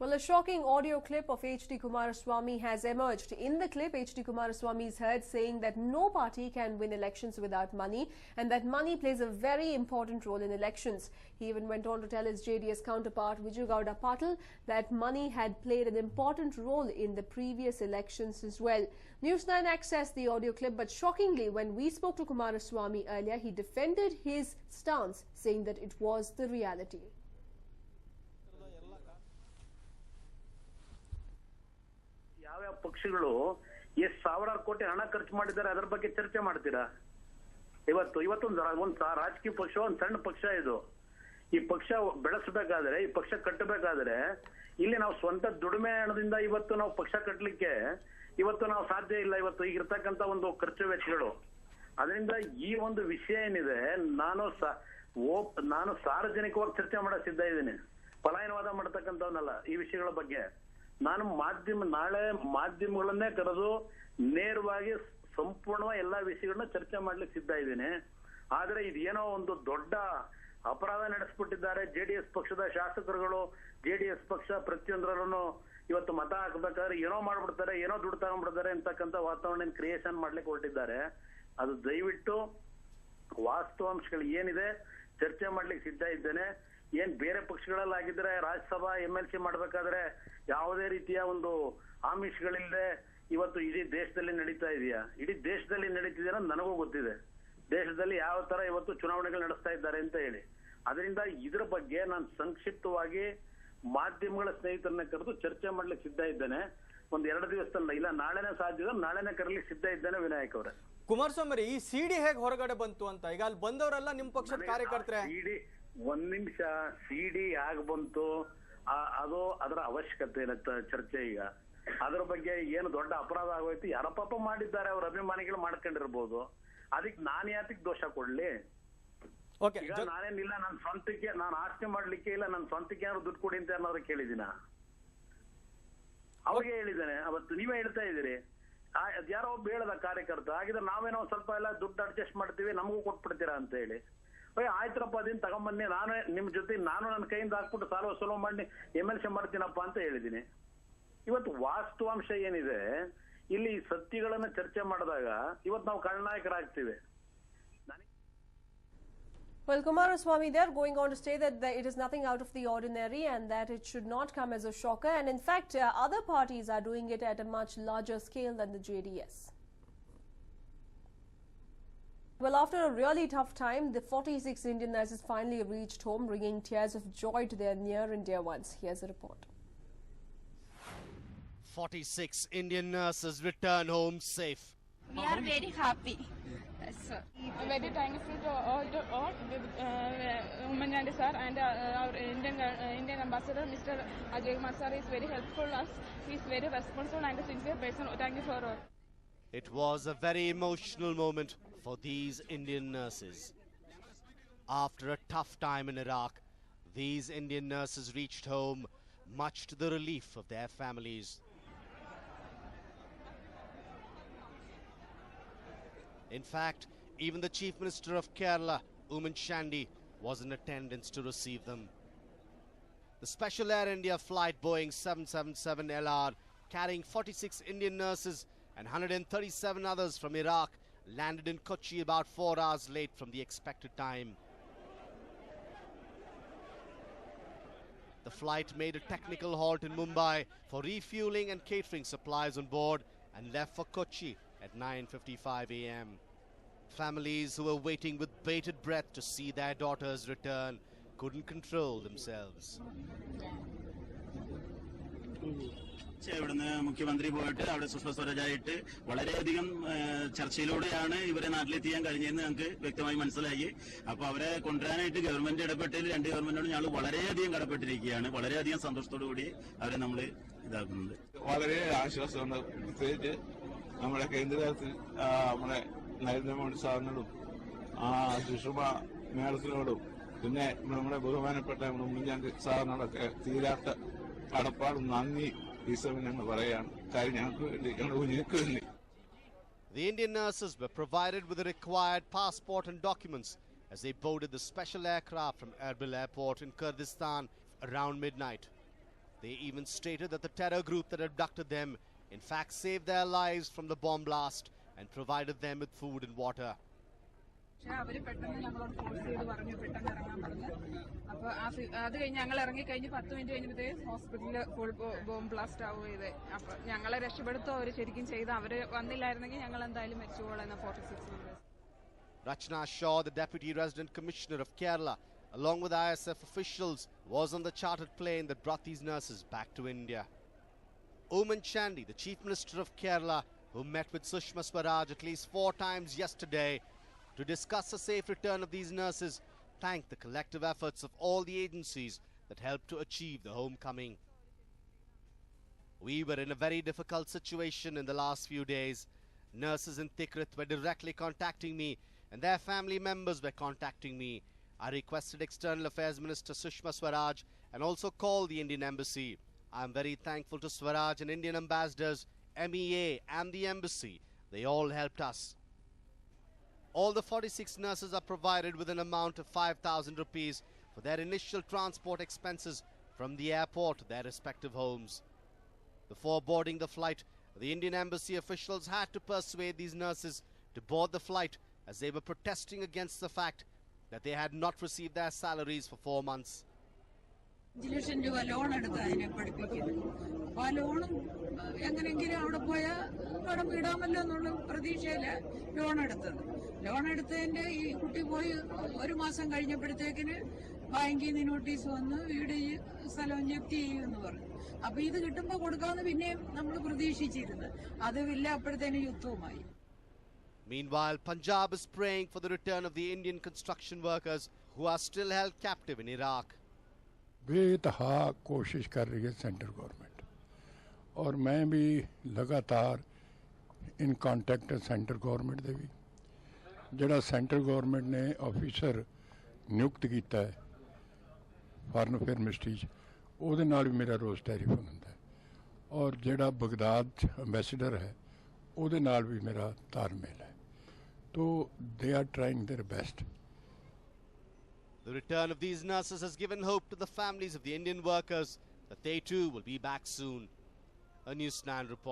Well, a shocking audio clip of H.D. Kumaraswamy has emerged. In the clip, H.D. Kumaraswamy is heard saying that no party can win elections without money and that money plays a very important role in elections. He even went on to tell his JDS counterpart Viju Gowda Patil that money had played an important role in the previous elections as well. News9 accessed the audio clip, but shockingly, when we spoke to Kumaraswamy earlier, he defended his stance, saying that it was the reality. ಯಾವ ಪಕ್ಷಗಳು ಎಷ್ಟು ಸಾವಿರಾರು ಕೋಟಿ ಹಣ ಖರ್ಚು ಮಾಡಿದ್ದಾರೆ ಅದರ ಬಗ್ಗೆ ಚರ್ಚೆ ಮಾಡ್ತೀರಾ? ಇವತ್ತೊಂದು ರಾಜಕೀಯ ಪಕ್ಷ, ಒಂದು ಸಣ್ಣ ಪಕ್ಷ ಇದು. ಈ ಪಕ್ಷ ಬೆಳೆಸಬೇಕಾದ್ರೆ, ಈ ಪಕ್ಷ ಕಟ್ಟಬೇಕಾದ್ರೆ ಇಲ್ಲಿ ನಾವು ಸ್ವಂತ ದುಡಿಮೆ ಹಣದಿಂದ ಇವತ್ತು ನಾವು ಪಕ್ಷ ಕಟ್ಟಲಿಕ್ಕೆ ಇವತ್ತು ನಾವು ಸಾಧ್ಯ ಇಲ್ಲ. ಇವತ್ತು ಈಗಿರ್ತಕ್ಕಂಥ ಒಂದು ಖರ್ಚು ವೆಚ್ಚಗಳು. ಅದರಿಂದ ಈ ಒಂದು ವಿಷಯ ಏನಿದೆ, ನಾನು ಸಾರ್ವಜನಿಕವಾಗಿ ಚರ್ಚೆ ಮಾಡಕ್ ಸಿದ್ಧ ಇದ್ದೀನಿ. ಪಲಾಯನವಾದ ಮಾಡತಕ್ಕಂಥವನ್ನಲ್ಲ. ಈ ವಿಷಯಗಳ ಬಗ್ಗೆ ನಾನು ನಾಳೆ ಮಾಧ್ಯಮಗಳನ್ನೇ ಕರೆದು ನೇರವಾಗಿ ಸಂಪೂರ್ಣವಾಗಿ ಎಲ್ಲಾ ವಿಷಯಗಳನ್ನ ಚರ್ಚೆ ಮಾಡ್ಲಿಕ್ಕೆ ಸಿದ್ಧ ಇದ್ದೀನಿ. ಆದ್ರೆ ಇದೇನೋ ಒಂದು ದೊಡ್ಡ ಅಪರಾಧ ನಡೆಸ್ಬಿಟ್ಟಿದ್ದಾರೆ ಜೆಡಿಎಸ್ ಪಕ್ಷದ ಶಾಸಕರುಗಳು. ಜೆಡಿಎಸ್ ಪಕ್ಷ ಪ್ರತಿಯೊಂದರಲ್ಲೂ ಇವತ್ತು ಮತ ಹಾಕ್ಬೇಕಾದ್ರೆ ಏನೋ ಮಾಡ್ಬಿಡ್ತಾರೆ, ಏನೋ ದುಡ್ಡು ತಗೊಂಡ್ಬಿಡ್ತಾರೆ ಅಂತಕ್ಕಂಥ ವಾತಾವರಣ ಕ್ರಿಯೇಷನ್ ಮಾಡ್ಲಿಕ್ಕೆ ಹೊರಟಿದ್ದಾರೆ. ಅದು ದಯವಿಟ್ಟು ವಾಸ್ತವಾಂಶಗಳು ಏನಿದೆ ಚರ್ಚೆ ಮಾಡ್ಲಿಕ್ಕೆ ಸಿದ್ಧ ಇದ್ದೇನೆ. ಏನ್ ಬೇರೆ ಪಕ್ಷಗಳಲ್ಲಾಗಿದ್ರೆ ರಾಜ್ಯಸಭಾ MLC ಮಾಡ್ಬೇಕಾದ್ರೆ ಯಾವುದೇ ರೀತಿಯ ಒಂದು ಆಮಿಷಗಳಿಲ್ಲದೆ ಇವತ್ತು ಇಡೀ ದೇಶದಲ್ಲಿ ನಡೀತಾ ಇದೆಯಾ? ಇಡೀ ದೇಶದಲ್ಲಿ ನಡೀತಿದೆ ಅನ್ನೋದು ನನಗೂ ಗೊತ್ತಿದೆ. ದೇಶದಲ್ಲಿ ಯಾವ ತರ ಇವತ್ತು ಚುನಾವಣೆಗಳು ನಡೆಸ್ತಾ ಇದ್ದಾರೆ ಅಂತ ಹೇಳಿ. ಅದರಿಂದ ಇದ್ರ ಬಗ್ಗೆ ನಾನು ಸಂಕ್ಷಿಪ್ತವಾಗಿ ಮಾಧ್ಯಮಗಳ ಸ್ನೇಹಿತರನ್ನ ಕರೆದು ಚರ್ಚೆ ಮಾಡ್ಲಿಕ್ಕೆ ಸಿದ್ಧ ಇದ್ದೇನೆ. ಒಂದ್ 2 ದಿವಸದಲ್ಲ, ಇಲ್ಲ ನಾಳೆನೇ ಸಾಧ್ಯ, ನಾಳೆನೇ ಕರೀಲಿಕ್ಕೆ ಸಿದ್ಧ ಇದ್ದೇನೆ. ವಿನಾಯಕ್ ಅವರೇ, ಕುಮಾರಸ್ವಾಮಿ ಈ ಸಿಡಿ ಹೇಗೆ ಹೊರಗಡೆ ಬಂತು ಅಂತ ಈಗ ಅಲ್ಲಿ ಬಂದವರೆಲ್ಲ ನಿಮ್ ಪಕ್ಷದ ಕಾರ್ಯಕರ್ತರೆ. ಒಂದ್ ನಿಮಿಷ, ಸಿಡಿ ಯಾಕೆ ಬಂತು ಅದು ಅದರ ಅವಶ್ಯಕತೆ ಇರುತ್ತೆ ಚರ್ಚೆ. ಈಗ ಅದ್ರ ಬಗ್ಗೆ ಏನು ದೊಡ್ಡ ಅಪರಾಧ ಆಗೋಯ್ತು, ಯಾರ ಪಾಪ ಮಾಡಿದ್ದಾರೆ, ಅವ್ರ ಅಭಿಮಾನಿಗಳು ಮಾಡ್ಕೊಂಡಿರ್ಬೋದು. ಅದಕ್ಕೆ ನಾನು ಯಾತಕ್ಕೆ ದೋಷ ಕೊಡ್ಲಿ? ಈಗ ನಾನೇನಿಲ್ಲ, ನನ್ನ ಸ್ವಂತಕ್ಕೆ ನಾನು ಆಸ್ತಿ ಮಾಡ್ಲಿಕ್ಕೆ ಇಲ್ಲ, ನನ್ನ ಸ್ವಂತಕ್ಕೆ ಏನಾದ್ರು ದುಡ್ಡು ಕೊಡಿ ಅಂತ ಏನಾದ್ರು ಕೇಳಿದಿನ? ಅವಾಗೆ ಹೇಳಿದ್ದೇನೆ. ಅವತ್ತು ನೀವೇ ಹೇಳ್ತಾ ಇದ್ದೀರಿ ಯಾರೋ ಒಬ್ಬ ಹೇಳದ ಕಾರ್ಯಕರ್ತ ಆಗಿದ್ರೆ ನಾವೇನೋ ಸ್ವಲ್ಪ ಎಲ್ಲ ದುಡ್ಡು ಅಡ್ಜಸ್ಟ್ ಮಾಡ್ತೀವಿ, ನಮಗೂ ಕೊಟ್ಬಿಡ್ತೀರಾ ಅಂತ ಹೇಳಿ. ಆಯ್ತರಪ್ಪ, ಅದನ್ನ ತಗೊಂಬನ್ನಿ, ನಾನು ನಿಮ್ ಜೊತೆ ನನ್ನ ಕೈಯಿಂದ ಹಾಕ್ಬಿಟ್ಟು ಸಾಲ ವಸೂಲು ಮಾಡಿ MLC ಮಾಡ್ತೀನಪ್ಪ ಅಂತ ಹೇಳಿದೀನಿ. ಇವತ್ತು ವಾಸ್ತವಾಂಶ ಏನಿದೆ, ಇಲ್ಲಿ ಸತ್ಯಗಳನ್ನ ಚರ್ಚೆ ಮಾಡಿದಾಗ ಇವತ್ತು ನಾವು ಖಳನಾಯಕರಾಗ್ತೀವಿ. Well, Kumaraswamy, they are going on to say that it is nothing out of the ordinary and that it should not come as a shocker. And in fact, other parties are doing it at a much larger scale than the JDS. Well, after a really tough time, the 46 Indian nurses finally reached home, bringing tears of joy to their near and dear ones. Here's a report. 46 Indian nurses return home safe. We are very happy. Yes, sir. Very thankful to all Women sir and our Indian ambassador, Mr. Ajay Kumar sir, is very helpful us. He is very responsible and a sincere person. Thank you for all. It was a very emotional moment for these Indian nurses. After a tough time in Iraq, these Indian nurses reached home, much to the relief of their families. In fact, even the Chief Minister of Kerala, Oomen Chandy, was in attendance to receive them. The Special Air India flight Boeing 777 LR, carrying 46 Indian nurses and 137 others from Iraq, landed in Kochi about 4 hours late from the expected time. The flight made a technical halt in Mumbai for refueling and catering supplies on board and left for Kochi at 9:55 a.m. Families who were waiting with bated breath to see their daughters return couldn't control themselves. ഇവിടുന്ന് മുഖ്യമന്ത്രി പോയിട്ട് അവിടെ സുഷമ സ്വരാജായിട്ട് വളരെയധികം ചർച്ചയിലൂടെയാണ് ഇവരെ നാട്ടിലെത്തിക്കാൻ കഴിഞ്ഞതെന്ന് ഞങ്ങൾക്ക് വ്യക്തമായി മനസ്സിലായി. അപ്പൊ അവരെ കൊണ്ടുവരാനായിട്ട് ഗവൺമെന്റ് ഇടപെട്ടതിൽ 2 ഗവൺമെന്റിനോട് ഞങ്ങൾ വളരെയധികം കടപ്പെട്ടിരിക്കുകയാണ്. വളരെയധികം സന്തോഷത്തോടു കൂടി അവരെ നമ്മൾ ഇതാക്കുന്നുണ്ട്. വളരെ ആശ്വാസമുണ്ട്. പ്രത്യേകിച്ച് നമ്മുടെ കേന്ദ്രത്തിൽ നമ്മുടെ നരേന്ദ്രമോദി സാറിനോടും സുഷമ മേഡത്തിനോടും പിന്നെ നമ്മുടെ ബഹുമാനപ്പെട്ട ഉമ്മൻചാണ്ടി സാറിനോടൊക്കെ തീരാത്ത കടപ്പാടും നന്ദി The Indian nurses were provided with the required passport and documents as they boarded the special aircraft from Erbil Airport in Kurdistan around midnight. They even stated that the terror group that abducted them in fact saved their lives from the bomb blast and provided them with food and water. പക്ഷെ അവര് പെട്ടെന്ന് ഞങ്ങളോട് force ചെയ്ത് പറഞ്ഞു പെട്ടെന്ന് ഇറങ്ങാൻ പറഞ്ഞു. അപ്പൊ അത് കഴിഞ്ഞ് ഞങ്ങൾ ഇറങ്ങിക്കഴിഞ്ഞ് 10 മിനിറ്റ് കഴിഞ്ഞപ്പോഴേ ഹോസ്പിറ്റലിൽ ഫുൾ ബോംബ് ബ്ലാസ്റ്റ് ആവുക ചെയ്തേ. അപ്പൊ ഞങ്ങളെ രക്ഷപ്പെടുത്തോ അവര് ശരിക്കും ചെയ്ത് അവര് വന്നില്ലായിരുന്നെങ്കിൽ ഞങ്ങൾ എന്തായാലും മരിച്ചുപോകുന്ന 46 members. Rachna Shaw, the Deputy Resident Commissioner of Kerala, along with ISF officials, was on the chartered plane that brought these nurses back to India. Oomen Chandy, the Chief Minister of Kerala, who met with Sushma Swaraj at least 4 times yesterday to discuss the safe return of these nurses, thanked the collective efforts of all the agencies that helped to achieve the homecoming. We were in a very difficult situation in the last few days. Nurses in Tikrit were directly contacting me and their family members were contacting me. I requested External Affairs Minister Sushma Swaraj and also called the Indian Embassy. I am very thankful to Swaraj and Indian ambassadors, MEA and the Embassy. They all helped us. All the 46 nurses are provided with an amount of 5,000 rupees for their initial transport expenses from the airport to their respective homes. Before boarding the flight, the Indian Embassy officials had to persuade these nurses to board the flight as they were protesting against the fact that they had not received their salaries for 4 months. 5 ലക്ഷം രൂപ loan എടുത്ത് അതിനെ പഠിപ്പിക്കുന്നു. അപ്പോൾ ആ ലോണും എങ്ങനെയെങ്കിലും അവിടെ പോയാൽ കടം വീടാമല്ലോ എന്നുള്ള പ്രതീക്ഷയില് ലോൺ എടുത്തത്. ലോൺ എടുത്തതിന്റെ ഈ കുട്ടി പോയി 1 മാസം കഴിഞ്ഞപ്പോഴത്തേക്കിന് ബാങ്കിൽ നിന്ന് നോട്ടീസ് വന്ന് വീട് സ്ഥലം ജപ്തി ചെയ്യുമെന്ന് പറഞ്ഞു. അപ്പൊ ഇത് കിട്ടുമ്പോൾ കൊടുക്കാമെന്ന് പിന്നെയും നമ്മൾ പ്രതീക്ഷിച്ചിരുന്നു. അതുമില്ല, അപ്പോഴത്തേന് യുദ്ധവുമായി. Meanwhile, Punjab is praying for the return of the Indian construction workers who are still held captive in Iraq. बेतहा कोशिश कर रही है सेंट्रल गवर्नमेंट और मैं भी लगातार इन कॉन्टैक्ट सेंट्रल गवर्नमेंट दे भी जिहड़ा सेंट्रल गवर्नमेंट ने ऑफिसर नियुक्त किया है फॉरेन अफेयर मिनिस्ट्री ਉਹਦੇ ਨਾਲ भी मेरा रोज़ टेलीफोन होता है और जिहड़ा बगदाद अंबैसडर है ਉਹਦੇ ਨਾਲ भी मेरा तालमेल है. तो they are trying their best. The return of these nurses has given hope to the families of the Indian workers that they too will be back soon. A News 9 report.